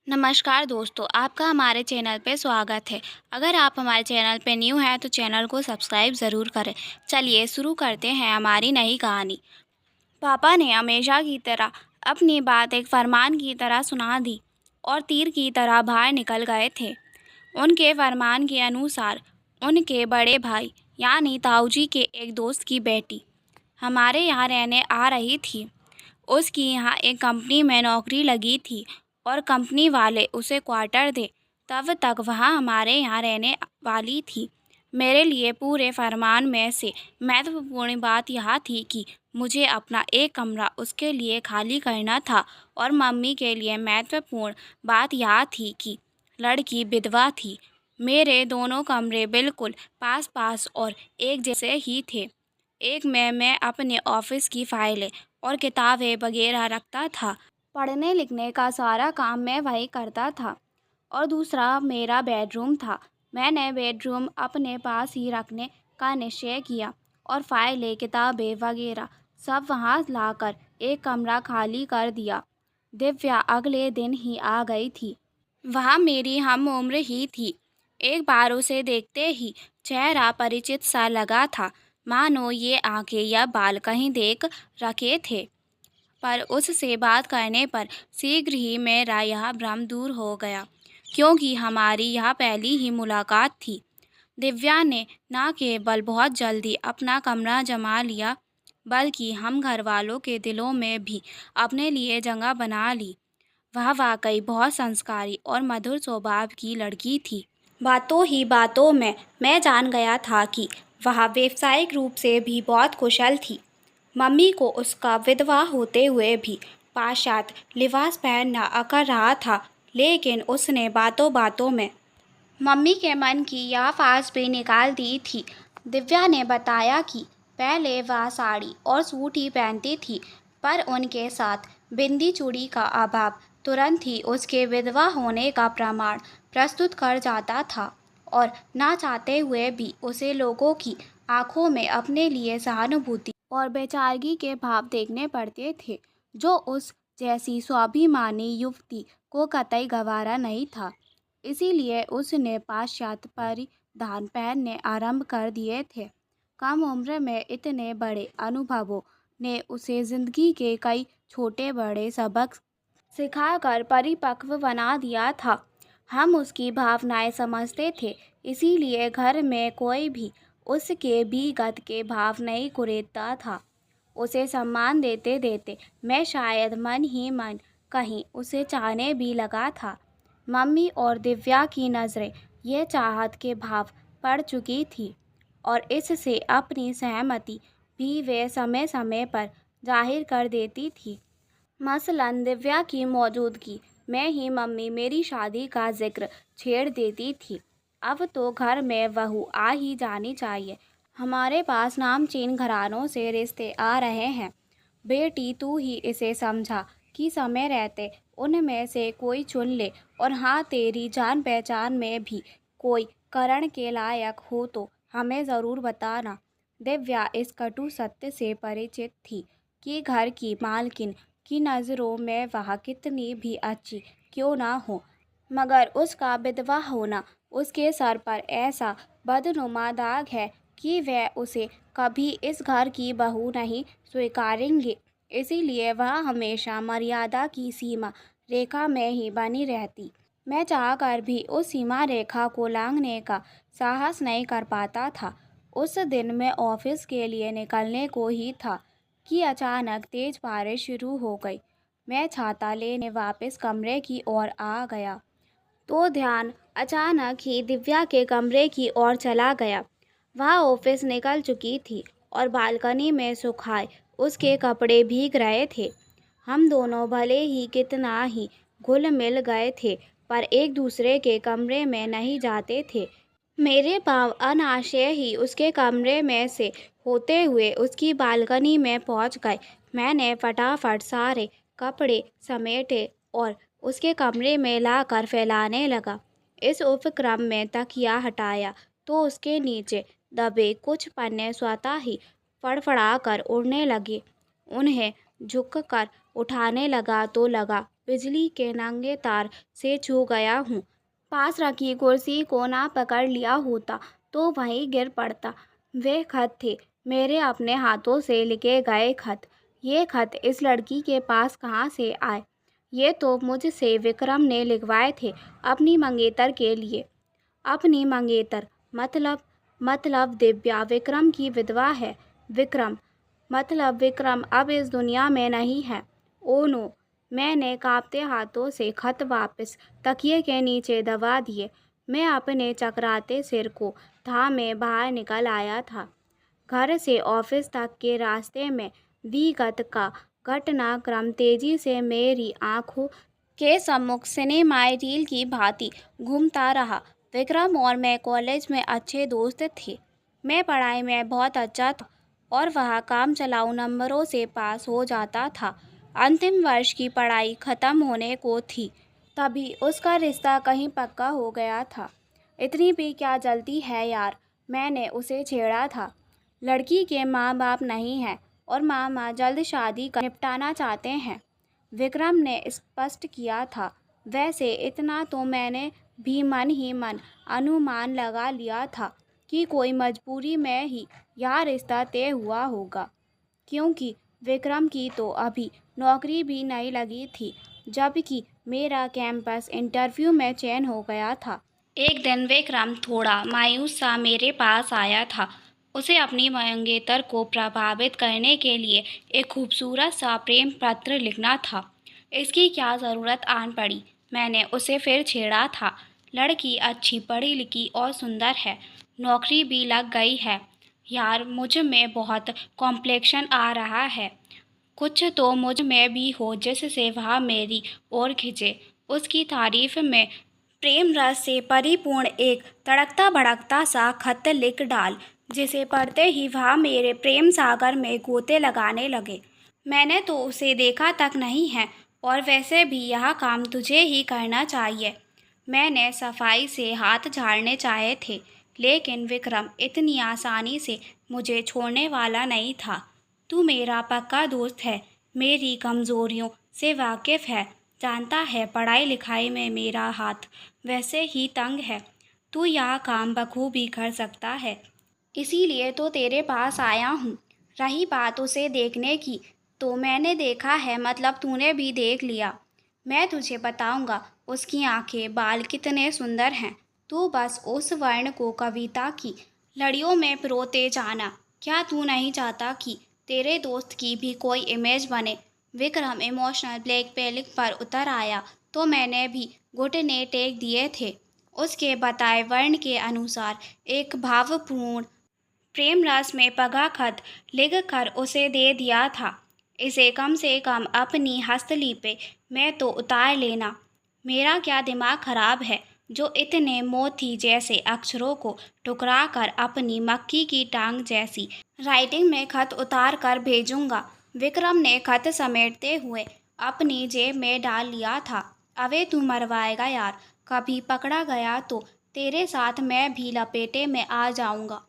नमस्कार दोस्तों, आपका हमारे चैनल पे स्वागत है। अगर आप हमारे चैनल पे न्यू हैं तो चैनल को सब्सक्राइब ज़रूर करें। चलिए शुरू करते हैं हमारी नई कहानी। पापा ने हमेशा की तरह अपनी बात एक फरमान की तरह सुना दी और तीर की तरह बाहर निकल गए थे। उनके फरमान के अनुसार उनके बड़े भाई यानी ताऊजी के एक दोस्त की बेटी हमारे यहाँ रहने आ रही थी। उसकी यहाँ एक कंपनी में नौकरी लगी थी और कंपनी वाले उसे क्वार्टर दे तब तक वहाँ हमारे यहाँ रहने वाली थी। मेरे लिए पूरे फरमान में से महत्वपूर्ण बात यह थी कि मुझे अपना एक कमरा उसके लिए खाली करना था और मम्मी के लिए महत्वपूर्ण बात यह थी कि लड़की विधवा थी। मेरे दोनों कमरे बिल्कुल पास पास और एक जैसे ही थे। एक में मैं अपने ऑफिस की फाइलें और किताबें वगैरह रखता था। पढ़ने लिखने का सारा काम मैं वही करता था। और दूसरा मेरा बेडरूम था। मैंने बेडरूम अपने पास ही रखने का निश्चय किया और फाइलें किताबें वगैरह सब वहाँ लाकर एक कमरा खाली कर दिया। दिव्या अगले दिन ही आ गई थी। वह मेरी हम उम्र ही थी। एक बार उसे देखते ही चेहरा परिचित सा लगा था, मानो ये आंखें या बाल कहीं देख रखे थे। पर उससे बात करने पर शीघ्र ही मेरा यह भ्रम दूर हो गया, क्योंकि हमारी यह पहली ही मुलाकात थी। दिव्या ने न केवल बहुत जल्दी अपना कमरा जमा लिया, बल्कि हम घर वालों के दिलों में भी अपने लिए जगह बना ली। वह वाकई बहुत संस्कारी और मधुर स्वभाव की लड़की थी। बातों ही बातों में मैं जान गया था कि वह व्यावसायिक रूप से भी बहुत कुशल थी। मम्मी को उसका विधवा होते हुए भी पाश्चात्य लिबास पहनना अकर रहा था, लेकिन उसने बातों बातों में मम्मी के मन की यह फांस भी निकाल दी थी। दिव्या ने बताया कि पहले वह साड़ी और सूट ही पहनती थी, पर उनके साथ बिंदी चूड़ी का अभाव तुरंत ही उसके विधवा होने का प्रमाण प्रस्तुत कर जाता था और ना चाहते हुए भी उसे लोगों की आंखों में अपने लिए सहानुभूति और बेचारगी के भाव देखने पड़ते थे, जो उस जैसी स्वाभिमानी युवती को कतई गवारा नहीं था। इसीलिए उसने पाश्चात्य परिधान पहनने आरंभ कर दिए थे। कम उम्र में इतने बड़े अनुभवों ने उसे जिंदगी के कई छोटे बड़े सबक सिखाकर परिपक्व बना दिया था। हम उसकी भावनाएं समझते थे, इसीलिए घर में कोई भी उसके विगत के भाव नहीं कुरेदता था। उसे सम्मान देते देते मैं शायद मन ही मन कहीं उसे चाहने भी लगा था। मम्मी और दिव्या की नज़रें ये चाहत के भाव पड़ चुकी थी और इससे अपनी सहमति भी वे समय समय पर जाहिर कर देती थी। मसलन दिव्या की मौजूदगी में ही मम्मी मेरी शादी का जिक्र छेड़ देती थी। अब तो घर में बहू आ ही जानी चाहिए। हमारे पास नामचीन घरानों से रिश्ते आ रहे हैं। बेटी तू ही इसे समझा कि समय रहते उनमें से कोई चुन ले, और हाँ, तेरी जान पहचान में भी कोई करण के लायक हो तो हमें ज़रूर बताना। दिव्या इस कटु सत्य से परिचित थी कि घर की मालकिन की नज़रों में वह कितनी भी अच्छी क्यों ना हो, मगर उसका विधवा होना उसके सर पर ऐसा बदनुमा दाग है कि वह उसे कभी इस घर की बहू नहीं स्वीकारेंगे। इसीलिए वह हमेशा मर्यादा की सीमा रेखा में ही बनी रहती। मैं चाहकर भी उस सीमा रेखा को लांघने का साहस नहीं कर पाता था। उस दिन मैं ऑफिस के लिए निकलने को ही था कि अचानक तेज बारिश शुरू हो गई। मैं छाता लेने वापस कमरे की ओर आ गया तो ध्यान अचानक ही दिव्या के कमरे की ओर चला गया। वह ऑफिस निकल चुकी थी और बालकनी में सुखाए उसके कपड़े भीग रहे थे। हम दोनों भले ही कितना ही घुल मिल गए थे, पर एक दूसरे के कमरे में नहीं जाते थे। मेरे पाँव अनायास ही उसके कमरे में से होते हुए उसकी बालकनी में पहुंच गए। मैंने फटाफट सारे कपड़े समेटे और उसके कमरे में लाकर फैलाने लगा। इस उपक्रम में तकिया हटाया तो उसके नीचे दबे कुछ पन्ने स्वतः ही फड़फड़ाकर उड़ने लगे। उन्हें झुककर उठाने लगा तो लगा बिजली के नंगे तार से छू गया हूँ। पास रखी कुर्सी को ना पकड़ लिया होता तो वहीं गिर पड़ता। वे खत थे, मेरे अपने हाथों से लिखे गए खत। ये खत इस लड़की के पास कहाँ से आए? ये तो मुझसे विक्रम ने लिखवाए थे, अपनी मंगेतर के लिए। अपनी मंगेतर मतलब दिव्या विक्रम की विधवा है। विक्रम मतलब विक्रम अब इस दुनिया में नहीं है। Oh no! मैंने कांपते हाथों से खत वापस तकिए के नीचे दबा दिए। मैं अपने चकराते सिर को थामे बाहर निकल आया था। घर से ऑफिस तक के रास्ते में विगत का घटनाक्रम तेजी से मेरी आंखों के सम्मुख सिनेमाई रील की भांति घूमता रहा। विक्रम और मैं कॉलेज में अच्छे दोस्त थे। मैं पढ़ाई में बहुत अच्छा था और वह काम चलाऊ नंबरों से पास हो जाता था। अंतिम वर्ष की पढ़ाई खत्म होने को थी, तभी उसका रिश्ता कहीं पक्का हो गया था। इतनी भी क्या जल्दी है यार, मैंने उसे छेड़ा था। लड़की के माँ बाप नहीं हैं और मामा जल्द शादी कर निपटाना चाहते हैं, विक्रम ने स्पष्ट किया था। वैसे इतना तो मैंने भी मन ही मन अनुमान लगा लिया था कि कोई मजबूरी में ही यह रिश्ता तय हुआ होगा, क्योंकि विक्रम की तो अभी नौकरी भी नहीं लगी थी, जबकि मेरा कैंपस इंटरव्यू में चयन हो गया था। एक दिन विक्रम थोड़ा मायूस सा मेरे पास आया था। उसे अपनी मंगेतर को प्रभावित करने के लिए एक खूबसूरत सा प्रेम पत्र लिखना था। इसकी क्या ज़रूरत आन पड़ी? मैंने उसे फिर छेड़ा था। लड़की अच्छी पढ़ी लिखी और सुंदर है, नौकरी भी लग गई है। यार, मुझ में बहुत कॉम्प्लेक्शन आ रहा है। कुछ तो मुझ में भी हो जिससे वह मेरी ओर खिंचे। उसकी तारीफ में प्रेम रस से परिपूर्ण एक तड़कता भड़कता सा खत लिख डाल, जिसे पढ़ते ही वह मेरे प्रेम सागर में गोते लगाने लगे। मैंने तो उसे देखा तक नहीं है, और वैसे भी यह काम तुझे ही करना चाहिए। मैंने सफाई से हाथ झाड़ने चाहे थे, लेकिन विक्रम इतनी आसानी से मुझे छोड़ने वाला नहीं था। तू मेरा पक्का दोस्त है, मेरी कमज़ोरियों से वाकिफ़ है, जानता है पढ़ाई लिखाई में मेरा हाथ वैसे ही तंग है। तू यह काम बखूबी कर सकता है, इसीलिए तो तेरे पास आया हूँ। रही बात उसे देखने की, तो मैंने देखा है, मतलब तूने भी देख लिया। मैं तुझे बताऊंगा उसकी आंखें बाल कितने सुंदर हैं। तू बस उस वर्ण को कविता की लड़ियों में पिरोते जाना। क्या तू नहीं चाहता कि तेरे दोस्त की भी कोई इमेज बने? विक्रम इमोशनल ब्लैकमेलिंग पर उतर आया तो मैंने भी घुटने टेक दिए थे। उसके बताए वर्ण के अनुसार एक भावपूर्ण प्रेम रस में पगा खत लिख कर उसे दे दिया था। इसे कम से कम अपनी हस्तलिपि में तो उतार लेना। मेरा क्या दिमाग खराब है जो इतने मोती जैसे अक्षरों को टुकरा कर अपनी मक्खी की टांग जैसी राइटिंग में खत उतार कर भेजूंगा। विक्रम ने खत समेटते हुए अपनी जेब में डाल लिया था। अबे तू मरवाएगा यार, कभी पकड़ा गया तो तेरे साथ मैं भी लपेटे में आ जाऊंगा।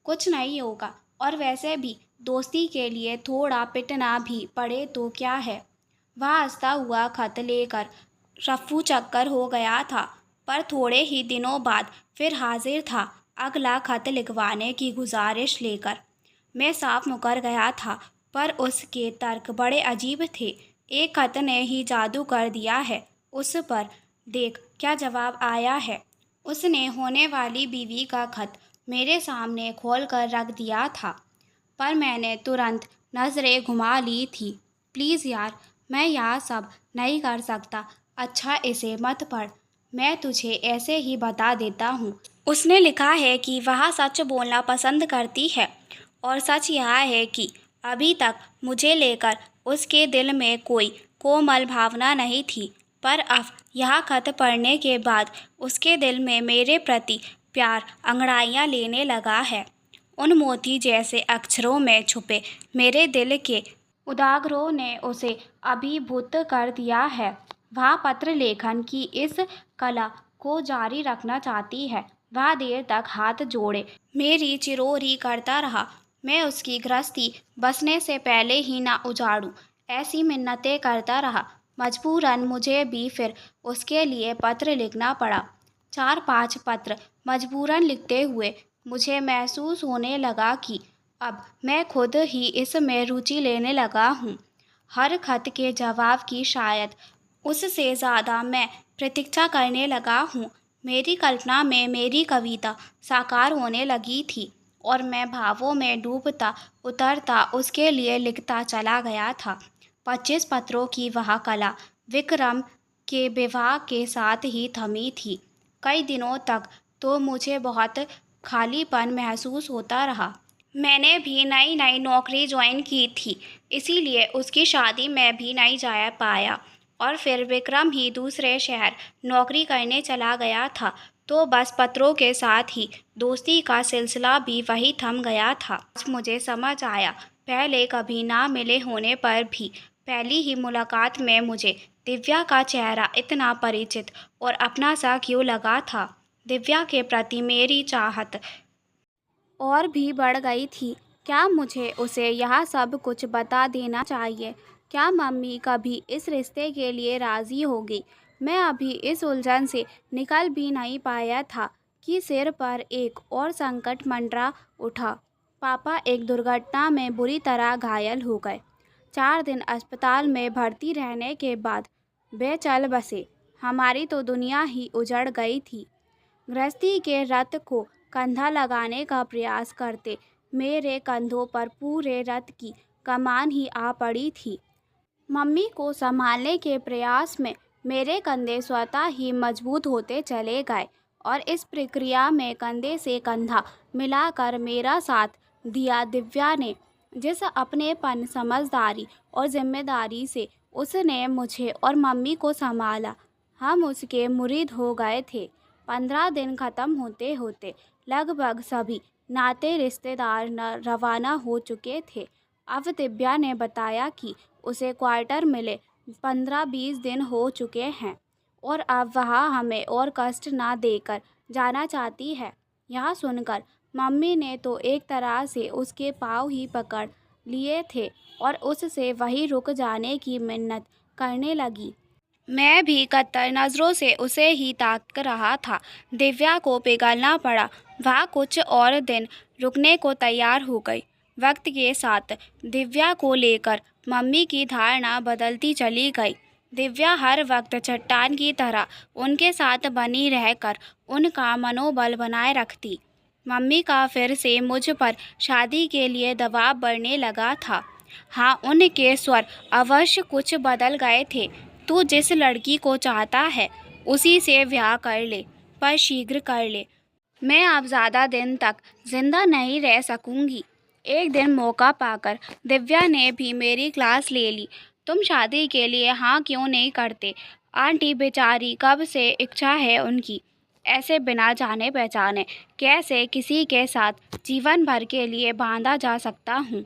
कुछ नहीं होगा, और वैसे भी दोस्ती के लिए थोड़ा पिटना भी पड़े तो क्या है। वह हंसता हुआ खत लेकर रफ्फू चक्कर हो गया था, पर थोड़े ही दिनों बाद फिर हाजिर था अगला खत लिखवाने की गुजारिश लेकर। मैं साफ मुकर गया था, पर उसके तर्क बड़े अजीब थे। एक खत ने ही जादू कर दिया है उस पर। देख क्या जवाब आया है। उसने होने वाली बीवी का खत मेरे सामने खोल कर रख दिया था, पर मैंने तुरंत नज़रें घुमा ली थी। प्लीज़ यार, मैं यह सब नहीं कर सकता। अच्छा इसे मत पढ़, मैं तुझे ऐसे ही बता देता हूँ। उसने लिखा है कि वह सच बोलना पसंद करती है, और सच यह है कि अभी तक मुझे लेकर उसके दिल में कोई कोमल भावना नहीं थी, पर अब यह खत पढ़ने के बाद उसके दिल में मेरे प्रति प्यार अंगड़ाइयाँ लेने लगा है। उन मोती जैसे अक्षरों में छुपे मेरे दिल के उदागरों ने उसे अभिभूत कर दिया है। वह पत्र लेखन की इस कला को जारी रखना चाहती है। वह देर तक हाथ जोड़े मेरी चिरोरी करता रहा। मैं उसकी गृहस्थी बसने से पहले ही ना उजाड़ूं, ऐसी मिन्नतें करता रहा। मजबूरन मुझे भी फिर उसके लिए पत्र लिखना पड़ा। 4-5 पत्र मजबूरन लिखते हुए मुझे महसूस होने लगा कि अब मैं खुद ही इसमें रुचि लेने लगा हूँ। हर खत के जवाब की शायद उससे ज़्यादा मैं प्रतीक्षा करने लगा हूँ। मेरी कल्पना में मेरी कविता साकार होने लगी थी और मैं भावों में डूबता उतरता उसके लिए लिखता चला गया था। 25 पत्रों की वह कला विक्रम के विवाह के साथ ही थमी थी। कई दिनों तक तो मुझे बहुत खालीपन महसूस होता रहा। मैंने भी नई नई नौकरी ज्वाइन की थी, इसीलिए उसकी शादी में भी नहीं जा पाया और फिर विक्रम ही दूसरे शहर नौकरी करने चला गया था, तो बस पत्रों के साथ ही दोस्ती का सिलसिला भी वही थम गया था। आज मुझे समझ आया, पहले कभी ना मिले होने पर भी पहली ही मुलाकात में मुझे दिव्या का चेहरा इतना परिचित और अपना सा क्यों लगा था। दिव्या के प्रति मेरी चाहत और भी बढ़ गई थी। क्या मुझे उसे यह सब कुछ बता देना चाहिए? क्या मम्मी कभी इस रिश्ते के लिए राज़ी होगी? मैं अभी इस उलझन से निकल भी नहीं पाया था कि सिर पर एक और संकट मंडरा उठा। पापा एक दुर्घटना में बुरी तरह घायल हो गए। 4 दिन अस्पताल में भर्ती रहने के बाद वे चल बसे। हमारी तो दुनिया ही उजड़ गई थी। गृहस्थी के रथ को कंधा लगाने का प्रयास करते मेरे कंधों पर पूरे रथ की कमान ही आ पड़ी थी। मम्मी को संभालने के प्रयास में मेरे कंधे स्वतः ही मजबूत होते चले गए और इस प्रक्रिया में कंधे से कंधा मिलाकर मेरा साथ दिया दिव्या ने। जिस अपनेपन, समझदारी और जिम्मेदारी से उसने मुझे और मम्मी को संभाला, हम उसके मुरीद हो गए थे। 15 दिन ख़त्म होते होते लगभग सभी नाते रिश्तेदार रवाना हो चुके थे। अब दिव्या ने बताया कि उसे क्वार्टर मिले 15-20 दिन हो चुके हैं और अब वह हमें और कष्ट ना देकर जाना चाहती है। यह सुनकर मम्मी ने तो एक तरह से उसके पाँव ही पकड़ लिए थे और उससे वहीं रुक जाने की मिन्नत करने लगी। मैं भी कतर नज़रों से उसे ही ताक रहा था। दिव्या को पिघलना पड़ा। वह कुछ और दिन रुकने को तैयार हो गई। वक्त के साथ दिव्या को लेकर मम्मी की धारणा बदलती चली गई। दिव्या हर वक्त चट्टान की तरह उनके साथ बनी रहकर उनका मनोबल बनाए रखती। मम्मी का फिर से मुझ पर शादी के लिए दबाव बढ़ने लगा था। हाँ, उनके स्वर अवश्य कुछ बदल गए थे। तू जिस लड़की को चाहता है उसी से ब्याह कर ले, पर शीघ्र कर ले। मैं अब ज़्यादा दिन तक जिंदा नहीं रह सकूंगी। एक दिन मौका पाकर दिव्या ने भी मेरी क्लास ले ली। तुम शादी के लिए हाँ क्यों नहीं करते? आंटी बेचारी कब से इच्छा है उनकी। ऐसे बिना जाने पहचाने कैसे किसी के साथ जीवन भर के लिए बांधा जा सकता हूँ?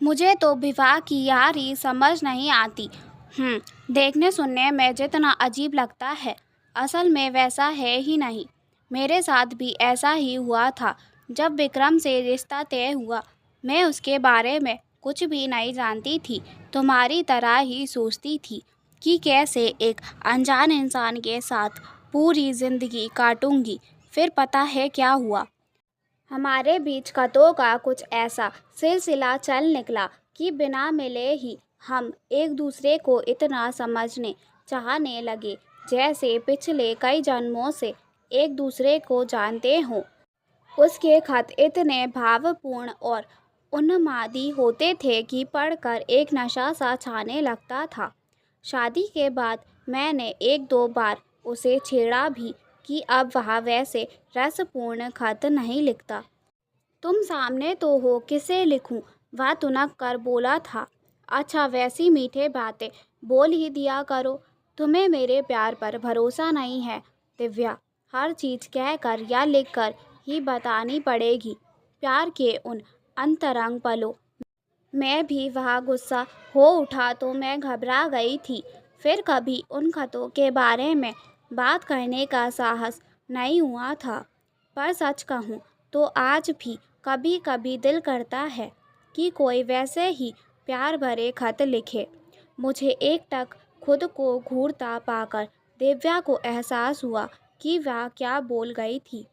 मुझे तो विवाह की यारी समझ नहीं आती। देखने सुनने में जितना अजीब लगता है, असल में वैसा है ही नहीं। मेरे साथ भी ऐसा ही हुआ था। जब विक्रम से रिश्ता तय हुआ, मैं उसके बारे में कुछ भी नहीं जानती थी। तुम्हारी तरह ही सोचती थी कि कैसे एक अनजान इंसान के साथ पूरी ज़िंदगी काटूंगी। फिर पता है क्या हुआ? हमारे बीच खतों का कुछ ऐसा सिलसिला चल निकला कि बिना मिले ही हम एक दूसरे को इतना समझने चाहने लगे जैसे पिछले कई जन्मों से एक दूसरे को जानते हों। उसके खत इतने भावपूर्ण और उन्मादी होते थे कि पढ़कर एक नशा सा छाने लगता था। शादी के बाद मैंने 1-2 बार उसे छेड़ा भी कि अब वह वैसे रसपूर्ण खत नहीं लिखता। तुम सामने तो हो, किसे लिखूं? वह तुनक कर बोला था। अच्छा, वैसी मीठे बातें बोल ही दिया करो। तुम्हें मेरे प्यार पर भरोसा नहीं है दिव्या। हर चीज़ कहकर या लिखकर ही बतानी पड़ेगी। प्यार के उन अंतरंग पलों में भी वह गुस्सा हो उठा तो मैं घबरा गई थी। फिर कभी उन खतों के बारे में बात करने का साहस नहीं हुआ था। पर सच कहूँ तो आज भी कभी कभी दिल करता है कि कोई वैसे ही प्यार भरे खत लिखे मुझे एकटक खुद को घूरता पाकर दिव्या को एहसास हुआ कि वह क्या बोल गई थी।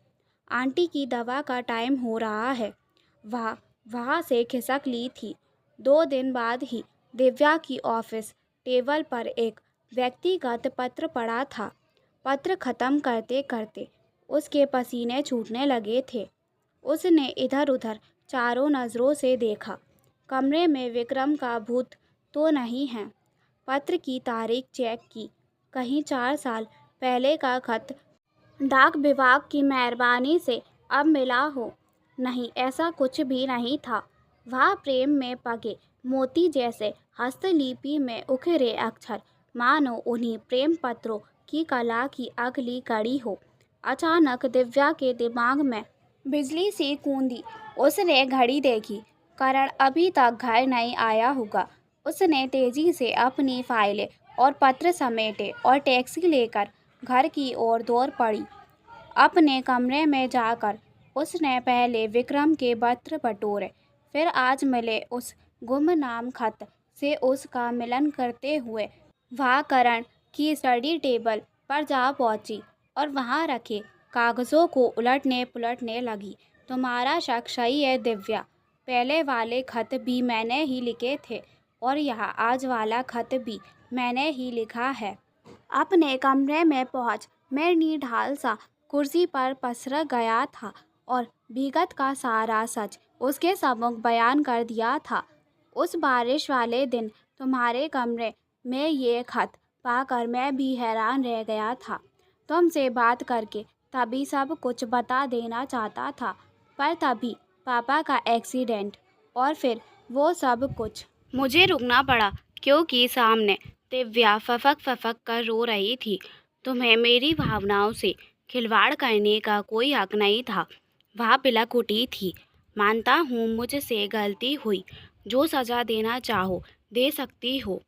आंटी की दवा का टाइम हो रहा है। वह वहाँ से खिसक ली थी। 2 दिन बाद ही दिव्या की ऑफिस टेबल पर एक व्यक्तिगत पत्र पड़ा था। पत्र खत्म करते करते उसके पसीने छूटने लगे थे। उसने इधर-उधर चारों नज़रों से देखा। कमरे में विक्रम का भूत तो नहीं है। पत्र की तारीख चेक की। कहीं 4 साल पहले का खत डाक विभाग की मेहरबानी से अब मिला हो। नहीं, ऐसा कुछ भी नहीं था। वह प्रेम में पगे मोती जैसे हस्तलिपि में उकेरे अक्षर, मानो उन्हीं प्रेम पत्रों की कला की अगली कड़ी हो। अचानक दिव्या के दिमाग में बिजली सी कूदी। उसने घड़ी देखी। करण अभी तक घर नहीं आया होगा। उसने तेजी से अपनी फाइलें और पत्र समेटे और टैक्सी लेकर घर की ओर दौड़ पड़ी। अपने कमरे में जाकर उसने पहले विक्रम के पत्र बटोरे, फिर आज मिले उस गुमनाम खत से उसका मिलन करते हुए वह करण की स्टडी टेबल पर जा पहुंची और वहां रखे कागजों को उलटने पुलटने लगी। तुम्हारा शक सही है दिव्या। पहले वाले खत भी मैंने ही लिखे थे और यह आज वाला खत भी मैंने ही लिखा है। अपने कमरे में पहुंच मैं निढाल सा कुर्सी पर पसर गया था और विगत का सारा सच उसके सम्मुख बयान कर दिया था। उस बारिश वाले दिन तुम्हारे कमरे में ये खत पाकर मैं भी हैरान रह गया था। तुमसे बात करके तभी सब कुछ बता देना चाहता था, पर तभी पापा का एक्सीडेंट और फिर वो सब कुछ। मुझे रुकना पड़ा क्योंकि सामने दिव्या फफक कर रो रही थी। तुम्हें मेरी भावनाओं से खिलवाड़ करने का कोई हक नहीं था। वह बिलख उठी थी। मानता हूँ मुझसे गलती हुई। जो सज़ा देना चाहो दे सकती हो।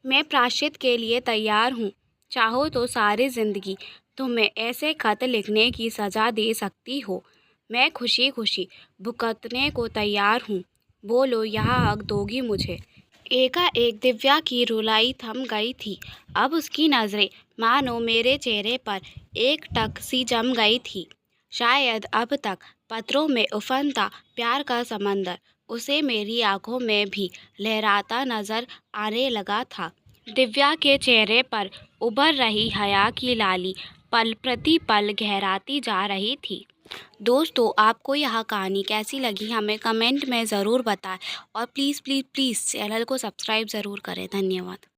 मैं प्रायश्चित के लिए तैयार हूँ। चाहो तो सारी ज़िंदगी तुम्हें ऐसे खत लिखने की सज़ा दे सकती हो। मैं खुशी खुशी भुगतने को तैयार हूँ। बोलो, यह हक दोगी मुझे? एकाएक दिव्या की रुलाई थम गई थी। अब उसकी नज़रें मानो मेरे चेहरे पर एकटक सी जम गई थी। शायद अब तक पत्रों में उफनता प्यार का समंदर उसे मेरी आंखों में भी लहराता नजर आने लगा था। दिव्या के चेहरे पर उभर रही हया की लाली पल प्रति पल गहराती जा रही थी। दोस्तों, आपको यह कहानी कैसी लगी हमें कमेंट में ज़रूर बताएं और प्लीज़ प्लीज़ प्लीज़ चैनल को सब्सक्राइब ज़रूर करें। धन्यवाद।